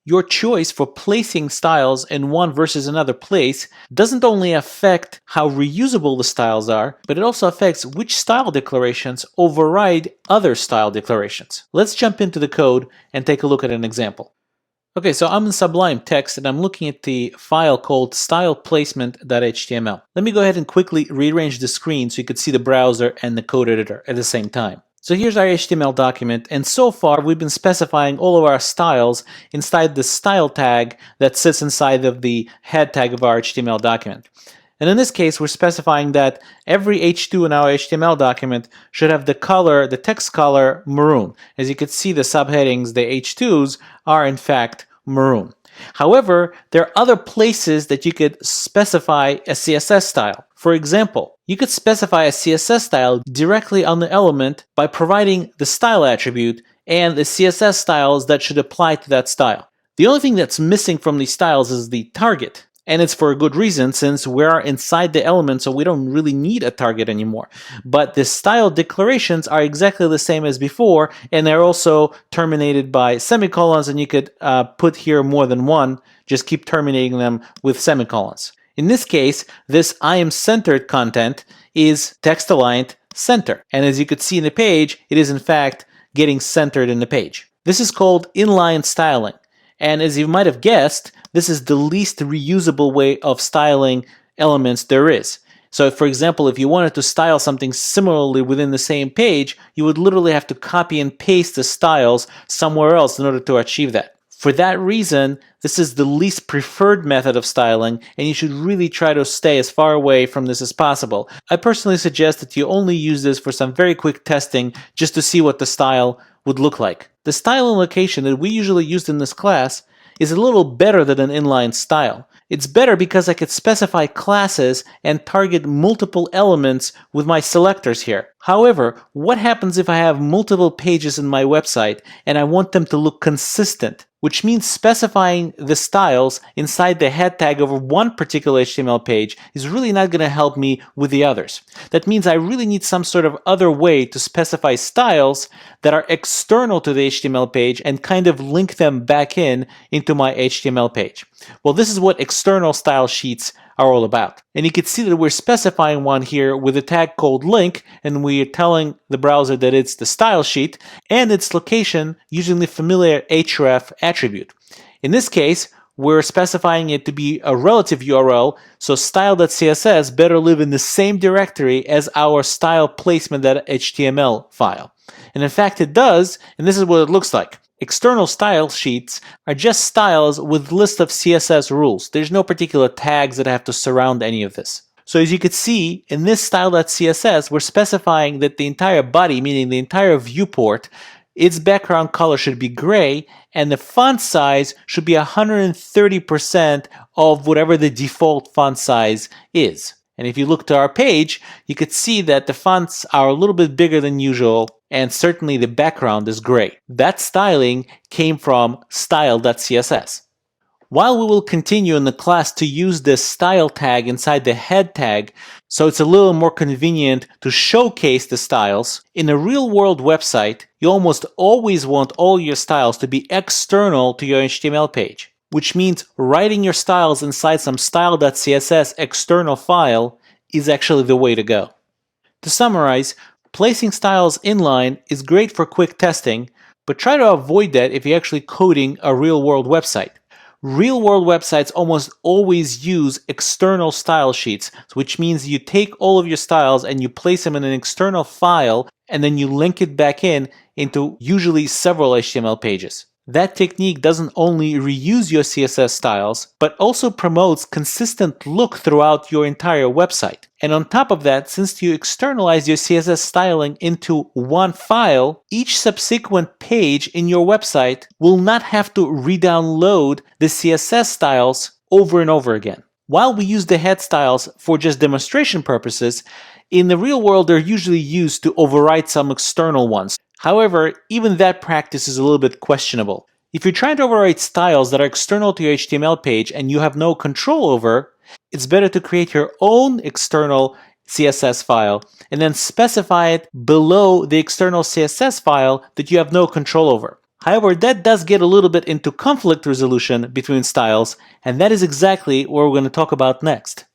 Your choice for placing styles in one versus another place doesn't only affect how reusable the styles are, but it also affects which style declarations override other style declarations. Let's jump into the code and take a look at an example. Okay, so I'm in Sublime Text and I'm looking at the file called styleplacement.html. Let me go ahead and quickly rearrange the screen so you could see the browser and the code editor at the same time. So here's our HTML document, and so far we've been specifying all of our styles inside the style tag that sits inside of the head tag of our HTML document. And in this case, we're specifying that every H2 in our HTML document should have the color, the text color, maroon. As you can see, the subheadings, the H2s, are in fact maroon. However, there are other places that you could specify a CSS style. For example, you could specify a CSS style directly on the element by providing the style attribute and the CSS styles that should apply to that style. The only thing that's missing from these styles is the target. And it's for a good reason, since we are inside the element, so we don't really need a target anymore. But the style declarations are exactly the same as before, and they're also terminated by semicolons, and you could put here more than one, just keep terminating them with semicolons. In this case, this I am centered content is text-aligned center. And as you could see in the page, it is in fact getting centered in the page. This is called inline styling. And as you might have guessed, this is the least reusable way of styling elements there is. So for example, if you wanted to style something similarly within the same page, you would literally have to copy and paste the styles somewhere else in order to achieve that. For that reason, this is the least preferred method of styling, and you should really try to stay as far away from this as possible. I personally suggest that you only use this for some very quick testing just to see what the style would look like. The style and location that we usually used in this class is a little better than an inline style. It's better because I could specify classes and target multiple elements with my selectors here. However, what happens if I have multiple pages in my website and I want them to look consistent? Which means specifying the styles inside the head tag of one particular HTML page is really not going to help me with the others. That means I really need some sort of other way to specify styles that are external to the HTML page and kind of link them back into my HTML page. Well, this is what external style sheets are all about. And you can see that we're specifying one here with a tag called link, and we're telling the browser that it's the style sheet and its location using the familiar href attribute. In this case, we're specifying it to be a relative URL, so style.css better live in the same directory as our styleplacement.html file. And in fact it does, and this is what it looks like. External style sheets are just styles with list of CSS rules. There's no particular tags that have to surround any of this. So as you can see, in this style.css, we're specifying that the entire body, meaning the entire viewport, its background color should be gray, and the font size should be 130% of whatever the default font size is. And if you look to our page, you could see that the fonts are a little bit bigger than usual, and certainly the background is gray. That styling came from style.css. While we will continue in the class to use this style tag inside the head tag, so it's a little more convenient to showcase the styles, in a real-world website, you almost always want all your styles to be external to your HTML page, which means writing your styles inside some style.css external file is actually the way to go. To summarize, placing styles inline is great for quick testing, but try to avoid that if you're actually coding a real-world website. Real-world websites almost always use external style sheets, which means you take all of your styles and you place them in an external file, and then you link it back into usually several HTML pages. That technique doesn't only reuse your CSS styles, but also promotes consistent look throughout your entire website. And on top of that, since you externalize your CSS styling into one file, each subsequent page in your website will not have to re-download the CSS styles over and over again. While we use the head styles for just demonstration purposes, in the real world they're usually used to override some external ones. However, even that practice is a little bit questionable. If you're trying to override styles that are external to your HTML page and you have no control over, it's better to create your own external CSS file and then specify it below the external CSS file that you have no control over. However, that does get a little bit into conflict resolution between styles, and that is exactly what we're going to talk about next.